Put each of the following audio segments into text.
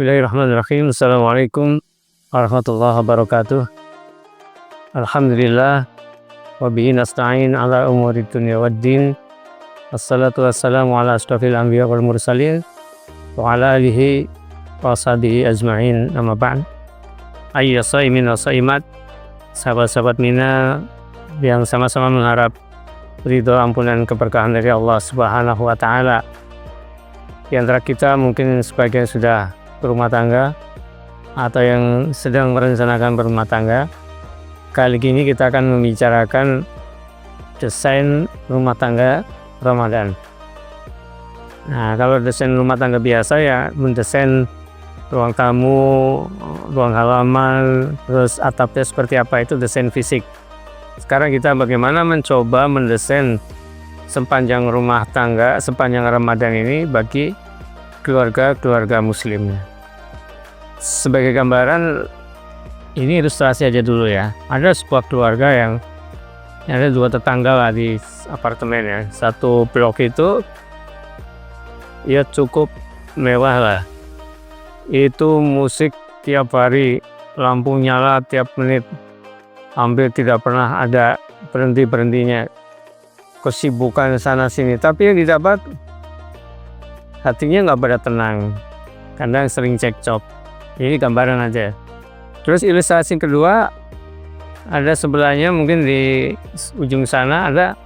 Bismillahirrahmanirrahim. Assalamualaikum warahmatullahi wabarakatuh. Alhamdulillah wa bihi nasta'in ala umuri dunya waddin. Assalatu wassalamu ala asyrafil anbiya wal mursalin wa ala alihi wa sahbihi ajma'in. Amma ba'd. Ayya shaimin wa shaimat, sahabat-sahabat Mina yang sama-sama mengharap ridho ampunan keberkahan dari Allah Subhanahu wa taala. Di antara kita mungkin sebagian sudah berumah tangga atau yang sedang merencanakan berumah tangga. Kali ini kita akan membicarakan desain rumah tangga Ramadan. Nah, kalau desain rumah tangga biasa ya mendesain ruang tamu, ruang halaman, terus atapnya seperti apa, itu desain fisik. Sekarang kita bagaimana mencoba mendesain sepanjang rumah tangga, sepanjang Ramadan ini bagi keluarga-keluarga muslim. Sebagai gambaran, ini ilustrasi aja dulu ya. Ada sebuah keluarga yang ada dua tetangga lah di apartemen ya. Satu blok itu ya cukup mewah lah. Itu musik tiap hari, lampu nyala tiap menit, hampir tidak pernah ada berhenti-berhentinya. Kesibukan sana sini, tapi yang didapat hatinya nggak pada tenang, kadang sering cekcok. Ini gambaran aja. Terus ilustrasi kedua, ada sebelahnya mungkin di ujung sana ada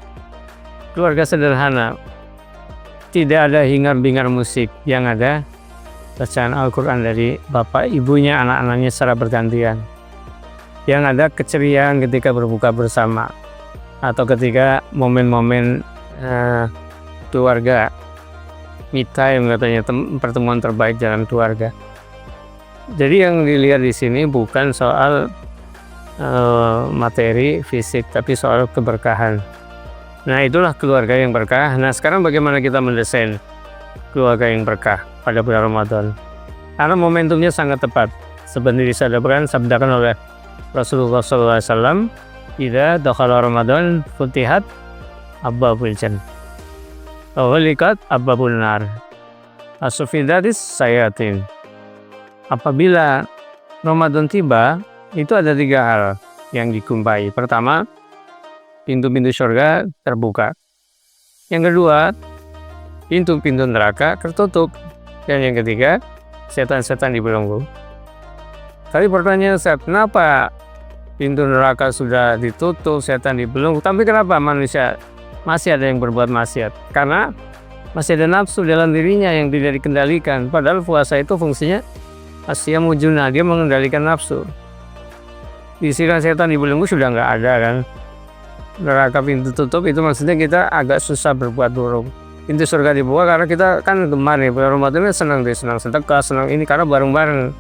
keluarga sederhana, tidak ada hingar-bingar musik, yang ada bacaan Al-Quran dari bapak ibunya, anak-anaknya secara bergantian. Yang ada keceriaan ketika berbuka bersama atau ketika momen-momen keluarga, me time katanya, pertemuan terbaik dalam keluarga. Jadi yang dilihat di sini bukan soal materi fisik, tapi soal keberkahan. Nah, itulah keluarga yang berkah. Nah, sekarang bagaimana kita mendesain keluarga yang berkah pada bulan Ramadan? Karena momentumnya sangat tepat. Sebenarnya disabdakan oleh Rasulullah SAW, "Idza dakhala Ramadan futihat abwabul jannah wa ghaliqat abwabun nar. Asufidatis sayatin." Apabila Ramadan tiba, itu ada 3 hal yang dikumpai. Pertama, pintu-pintu surga terbuka. Yang kedua, pintu-pintu neraka tertutup. Dan yang ketiga, setan-setan dibelenggu. Tapi pertanyaan saya, kenapa pintu neraka sudah ditutup, setan dibelenggu, tapi kenapa manusia masih ada yang berbuat maksiat? Karena masih ada nafsu dalam dirinya yang tidak dikendalikan. Padahal puasa itu fungsinya asyamu junnah, dia mengendalikan nafsu. Istilah setan dibelenggu sudah nggak ada kan. Neraka pintu tutup itu maksudnya kita agak susah berbuat buruk. Pintu surga dibuka karena kita kan gemar nih, bulan Ramadan senang sedekah, senang ini karena bareng-bareng.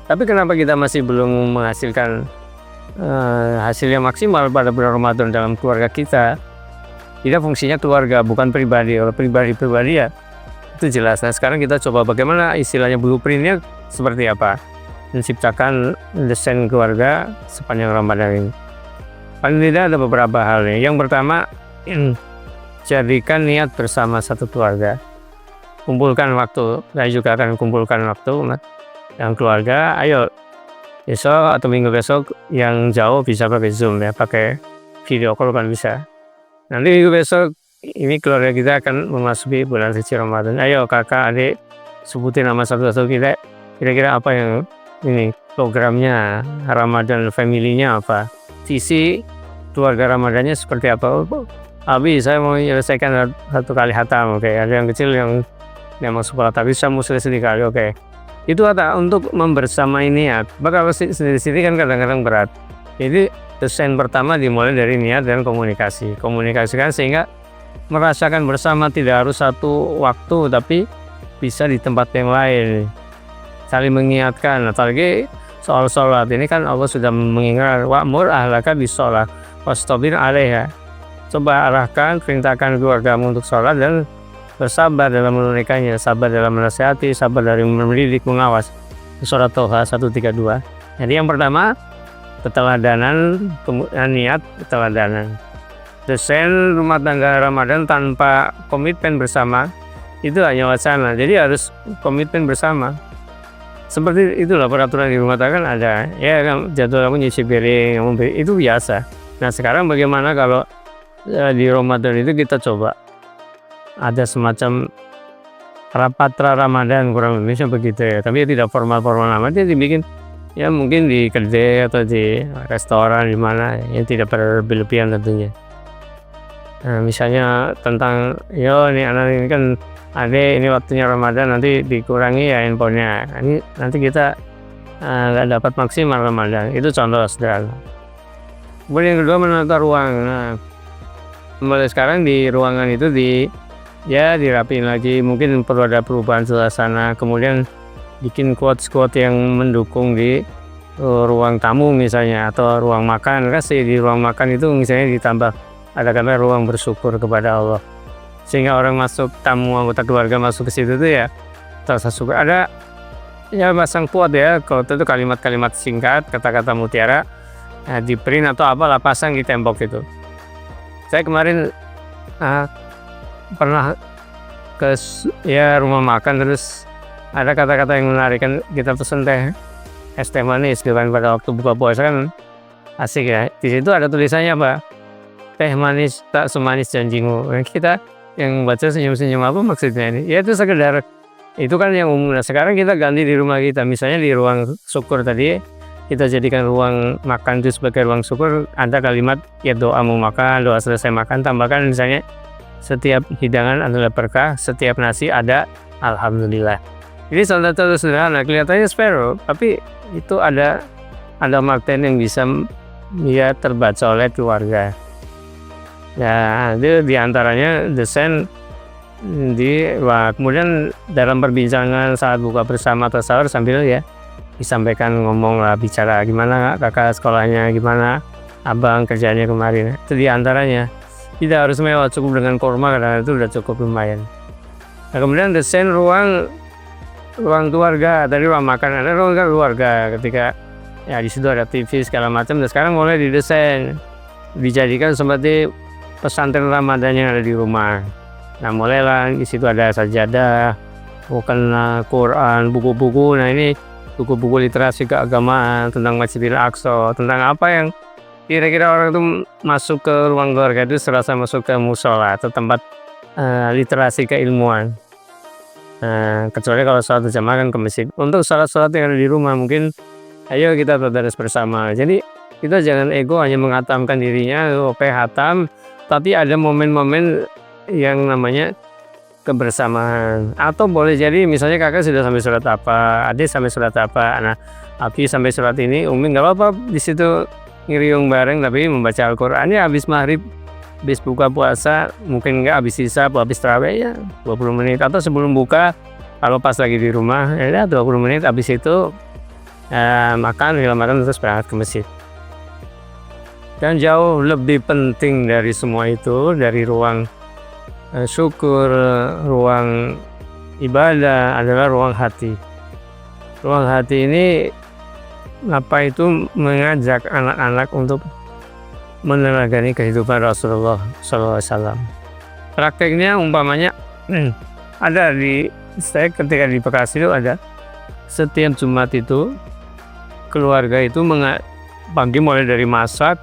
Tapi kenapa kita masih belum menghasilkan hasil yang maksimal pada bulan Ramadan dalam keluarga kita? Kita fungsinya keluarga, bukan pribadi. Kalau pribadi ya itu jelas. Nah, sekarang kita coba bagaimana istilahnya blueprintnya seperti apa menciptakan desain keluarga sepanjang Ramadan ini. Paling tidak ada beberapa hal nih. Yang pertama, jadikan niat bersama satu keluarga. Kumpulkan waktu. Saya juga akan kumpulkan waktu yang keluarga. Ayo besok atau minggu besok yang jauh bisa pakai Zoom ya, pakai video call kan bisa. Nanti minggu besok ini keluarga kita akan memasuki bulan suci Ramadan. Ayo kakak, adik, sebutin nama satu-satu kita. Kira-kira apa yang ini programnya Ramadan family-nya apa? Sisi keluarga Ramadannya seperti apa? Abi, saya mau menyelesaikan 1 kali hatam, oke. Ada yang kecil yang mau sekolah, tapi saya mau selesai 1 kali, oke. Itu ada untuk membersamai niat. Bakal sendiri-sendiri kan kadang-kadang berat. Jadi desain pertama dimulai dari niat dan komunikasi. Komunikasikan sehingga merasakan bersama, tidak harus satu waktu, tapi bisa di tempat yang lain. Saling mengingatkan. Apalagi soal sholat ini kan Allah sudah mengingatkan, wa'mur ahlaka bis-sholat wastabir 'alaiha. Coba arahkan, perintahkan keluargamu untuk sholat dan bersabar dalam menunaikannya, sabar dalam menasihati, sabar dari mendidik, mengawas. Surat Toha 132. Jadi yang pertama, keteladanan, kemudian niat, keteladanan. Desain rumah tangga Ramadan tanpa komitmen bersama itu hanya wacana. Jadi harus komitmen bersama. Seperti itulah peraturan di rumah tangga kan ada, ya kan jadwal kamu nyuci piring, itu biasa. Nah sekarang bagaimana kalau di Ramadan itu kita coba ada semacam rapat Ramadan kurang lebih begitu ya, tapi tidak formal-formal amat, dia dibikin ya mungkin di kedai atau di restoran di mana yang tidak berlebihan tentunya. Nah, misalnya tentang yo nih anak ini kan ini waktunya Ramadan, nanti dikurangi ya handphonenya. Ini nanti kita nggak dapat maksimal Ramadan. Itu contoh sederhana. Kemudian yang kedua menata ruang. Nah, mulai sekarang di ruangan itu dirapiin lagi. Mungkin perlu ada perubahan suasana. Kemudian bikin quotes-quotes yang mendukung di ruang tamu misalnya, atau ruang makan. Kasih di ruang makan itu misalnya ditambah ada kata ruang bersyukur kepada Allah, sehingga orang masuk, tamu anggota keluarga masuk ke situ tuh ya terasa syukur. Ada ya pasang quote ya, kalau itu kalimat-kalimat singkat, kata-kata mutiara, di print atau apalah, pasang di tembok itu. Saya kemarin pernah ke rumah makan, terus ada kata-kata yang menarik kan, kita pesen es teh manis gitu kan pada waktu buka puasa kan, asik ya. Di situ ada tulisannya apa? Teh manis tak semanis janjimu. Kita yang baca senyum-senyum, apa maksudnya ini? Ya itu sekedar, itu kan yang umum. Nah sekarang kita ganti di rumah kita, misalnya di ruang syukur tadi kita jadikan ruang makan itu sebagai ruang syukur. Ada kalimat ya doa mau makan, doa selesai makan, tambahkan misalnya setiap hidangan adalah berkah, setiap nasi ada alhamdulillah. Ini contoh-contoh sederhana, kelihatannya sepele, tapi itu ada makna yang bisa ya terbaca oleh keluarga. Ya, itu diantaranya desain kemudian dalam perbincangan saat buka bersama atau sahur sambil ya disampaikan, ngomong lah, bicara gimana kakak sekolahnya, gimana abang kerjanya kemarin. Itu diantaranya. Tidak harus mewah, cukup dengan kurma karena itu udah cukup lumayan. Nah, kemudian desain ruang keluarga, tadi ruang makan, ada ruang keluarga ketika ya di situ ada TV segala macam. Dan sekarang mulai didesain, dijadikan seperti pesantren Ramadan yang ada di rumah. Nah mulailah di situ ada sajadah, bukan Quran, buku-buku. Nah ini buku-buku literasi keagamaan tentang Masjidil Aqsa, tentang apa yang kira-kira orang itu masuk ke ruang keluarga itu serasa masuk ke musola atau tempat literasi keilmuan. Kecuali kalau sholat berjamaah kan ke masjid. Untuk sholat-sholat yang ada di rumah mungkin ayo kita tadarus bersama. Jadi kita jangan ego hanya menghatamkan dirinya, hatam, tapi ada momen-momen yang namanya kebersamaan. Atau boleh jadi misalnya kakak sudah sampai surat apa, adik sampai surat apa, anak Abi sampai surat ini, Umi nggak apa-apa di situ ngiriung bareng, tapi membaca Al-Quran ya habis maghrib, habis buka puasa, mungkin nggak habis sisa atau habis tarawih ya 20 menit, atau sebelum buka kalau pas lagi di rumah ya 20 menit, habis itu makan terus berangkat ke masjid. Dan jauh lebih penting dari semua itu, dari ruang syukur, ruang ibadah, adalah ruang hati. Ruang hati ini mengajak anak-anak untuk meneladani kehidupan Rasulullah SAW. Prakteknya umpamanya ada saya ketika di Bekasi itu ada, setiap Jumat itu keluarga itu pagi mulai dari masak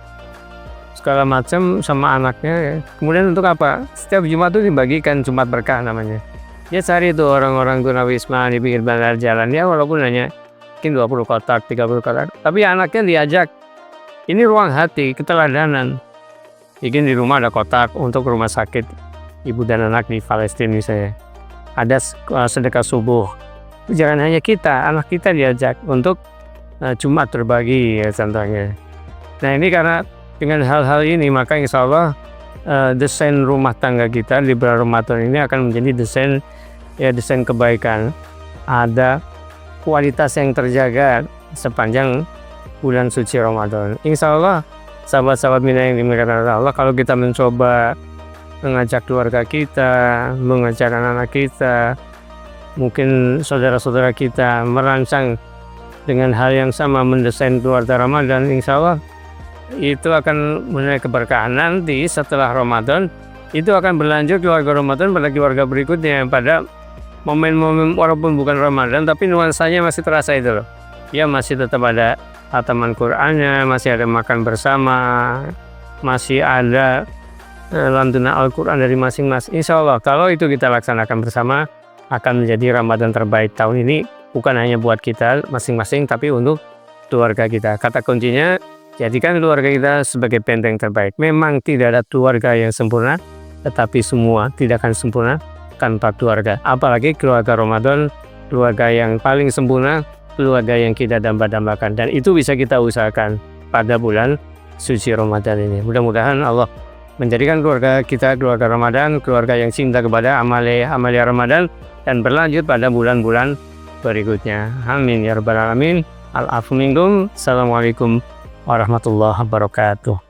segala macam sama anaknya ya. Kemudian untuk apa? Setiap Jumat itu dibagikan Jumat berkah namanya. Ya cari itu orang-orang tunawisma di pinggir bandar jalan ya, walaupun hanya mungkin 20 kotak, 30 kotak, tapi anaknya diajak. Ini ruang hati, keteladanan. Bikin di rumah ada kotak untuk rumah sakit ibu dan anak di Palestina misalnya. Ada sedekah subuh. Jangan hanya kita, anak kita diajak untuk Jumat berbagi ya contohnya. Nah ini karena dengan hal-hal ini maka insya Allah desain rumah tangga kita di bulan Ramadan ini akan menjadi desain kebaikan. Ada kualitas yang terjaga sepanjang bulan suci Ramadan. Insya Allah sahabat-sahabat Mina yang dimuliakan Allah, kalau kita mencoba mengajak keluarga kita, mengajak anak-anak kita, mungkin saudara-saudara kita merancang dengan hal yang sama mendesain keluarga Ramadan, insya Allah itu akan menuai keberkahan. Nanti setelah Ramadan itu akan berlanjut keluarga Ramadan pada keluarga berikutnya, pada momen-momen walaupun bukan Ramadan tapi nuansanya masih terasa itu loh. Ya masih tetap ada khataman Qur'annya, masih ada makan bersama, masih ada lantunan Al-Quran dari masing-masing. Insya Allah kalau itu kita laksanakan bersama akan menjadi Ramadan terbaik tahun ini, bukan hanya buat kita masing-masing tapi untuk keluarga kita. Kata kuncinya, jadikan keluarga kita sebagai benteng terbaik. Memang tidak ada keluarga yang sempurna, tetapi semua tidak akan sempurna tanpa keluarga. Apalagi keluarga Ramadan, keluarga yang paling sempurna, keluarga yang kita damba-dambakan. Dan itu bisa kita usahakan pada bulan suci Ramadan ini. Mudah-mudahan Allah menjadikan keluarga kita keluarga Ramadan, keluarga yang cinta kepada amalia Ramadan, dan berlanjut pada bulan-bulan berikutnya. Amin ya rabbal alamin. Al-afu minkum. Assalamualaikum warahmatullahi wabarakatuh.